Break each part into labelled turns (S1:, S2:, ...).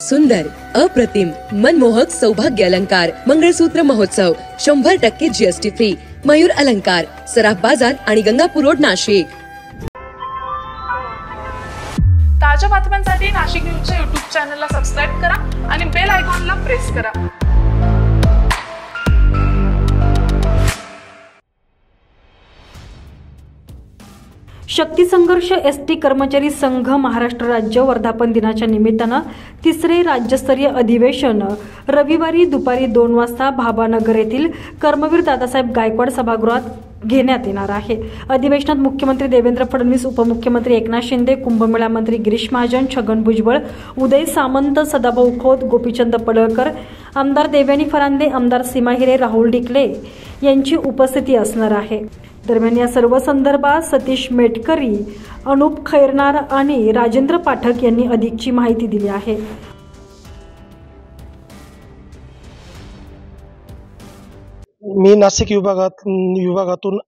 S1: सुंदर, अप्रतिम, मनमोहक सौभाग्य अलंकार मंगळसूत्र महोत्सव 100% GST फ्री. मयूर अलंकार, सराफ बाजार आणि गंगापूर रोड, नाशिक.
S2: ताज्या बातम्यांसाठी नाशिक न्यूजच्या YouTube चॅनलला सबस्क्राइब करा आणि बेल आयकॉनला प्रेस करा.
S3: शक्ती संघर्ष एसटी कर्मचारी संघ महाराष्ट्र राज्य वर्धापन दिनाच्या निमित्तानं तिसरे राज्यस्तरीय अधिवेशन रविवारी दुपारी 2 वाजता भाबानगर येथील कर्मवीर दादासाहेब गायकवाड सभागृहात घेण्यात येणार आहे. अधिवेशनात मुख्यमंत्री देवेंद्र फडणवीस, उपमुख्यमंत्री एकनाथ शिंदे, कुंभमेळा मंत्री गिरीश महाजन, छगन भुजबळ, उदय सामंत, सदाभाऊ खोत, गोपीचंद पडळकर, आमदार देवयानी फरांदे, आमदार सीमा हिरे, राहुल डिकले यांची उपस्थिती असणार आहे. दरम्यान या सर्व संदर्भात सतीश मेटकरी, अनुप खैरनार आणि राजेंद्र पाठक यांनी अधिकची माहिती दिली आहे.
S4: मी नाशिक विभागातून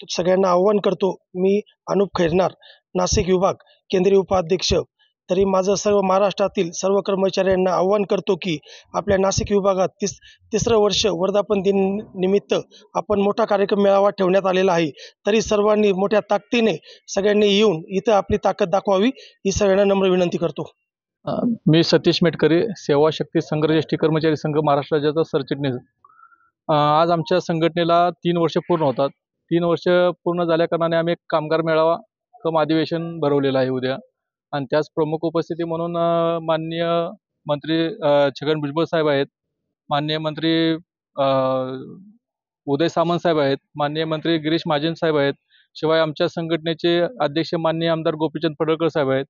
S4: सगळ्यांना आव्हान करतो. मी अनुप खैरनार, नाशिक विभाग केंद्रीय उपाध्यक्ष. तरी माझं सर्व महाराष्ट्रातील सर्व कर्मचाऱ्यांना आव्हान करतो की आपल्या नाशिक विभागात तिसरं वर्ष वर्धापन दिन निमित्त आपण मोठा कार्यक्रम मेळावा ठेवण्यात आलेला आहे. तरी सर्वांनी मोठ्या ताकदीने सगळ्यांनी येऊन इथं आपली ताकद दाखवावी ही सगळ्यांना नम्र विनंती करतो.
S5: मी सतीश मेटकरी, सेवा शक्ती संघर्ष एसटी कर्मचारी संघ महाराष्ट्र राज्याचा सरचिटणीस. आज आमच्या संघटनेला 3 वर्ष पूर्ण होतात. 3 वर्ष पूर्ण झाल्या कारणाने आम्ही एक कामगार मेळावा कम अधिवेशन भरवलेलं आहे उद्या. आणि त्याच प्रमुख उपस्थिती म्हणून माननीय मंत्री छगन भुजबळ साहेब आहेत, माननीय मंत्री उदय सामंत साहेब आहेत, माननीय मंत्री गिरीश महाजन साहेब आहेत. शिवाय आमच्या संघटनेचे अध्यक्ष माननीय आमदार गोपीचंद पडळकर साहेब आहेत,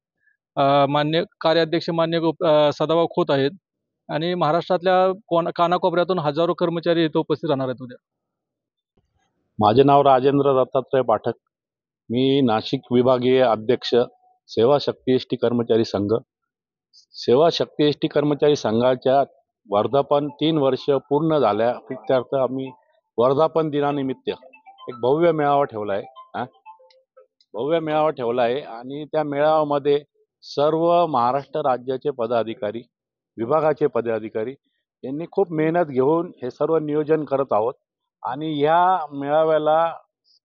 S5: मान्य कार्याध्यक्ष मान्य सदाभाऊ खोत आहेत आणि महाराष्ट्रातल्या कानाकोपऱ्यातून हजारो कर्मचारी इथे उपस्थित राहणार आहेत उद्या.
S6: माझे नाव राजेंद्र दत्तात्रय पाठक. मी नाशिक विभागीय अध्यक्ष, सेवा शक्ती एसटी कर्मचारी संघ. सेवा शक्ती एसटी कर्मचारी संघाच्या वर्धापन 3 वर्ष पूर्ण झाल्या प्रित्यर्थ आम्ही वर्धापन दिनानिमित्त एक भव्य मेळावा ठेवला आहे. आणि त्या मेळाव्यामध्ये सर्व महाराष्ट्र राज्याचे पदाधिकारी, विभागाचे पदाधिकारी यांनी खूप मेहनत घेऊन हे सर्व नियोजन करत आहोत. आणि या मेळाव्याला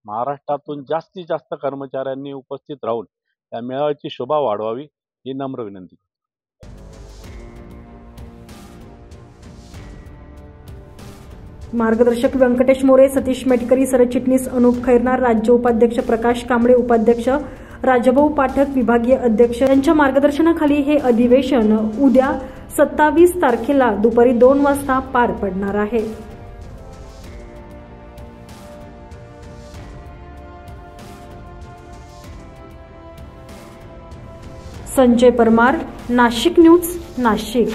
S6: महाराष्ट्रातून जास्तीत जास्त कर्मचाऱ्यांनी उपस्थित राहून या मेळाव्याची शोभा वाढवावी ही नम्र विनंती.
S3: मार्गदर्शक व्यंकटेश मोरे, सतीश मेटकरी, सरचिटणीस अनुप खैरनार, राज्य उपाध्यक्ष प्रकाश कांबळे, उपाध्यक्ष राजाभाऊ पाठक, विभागीय अध्यक्ष यांच्या मार्गदर्शनाखाली हे अधिवेशन उद्या 27 तारखेला दुपारी 2 वाजता पार पडणार आहे. संजय परमार, नाशिक न्यूज, नाशिक.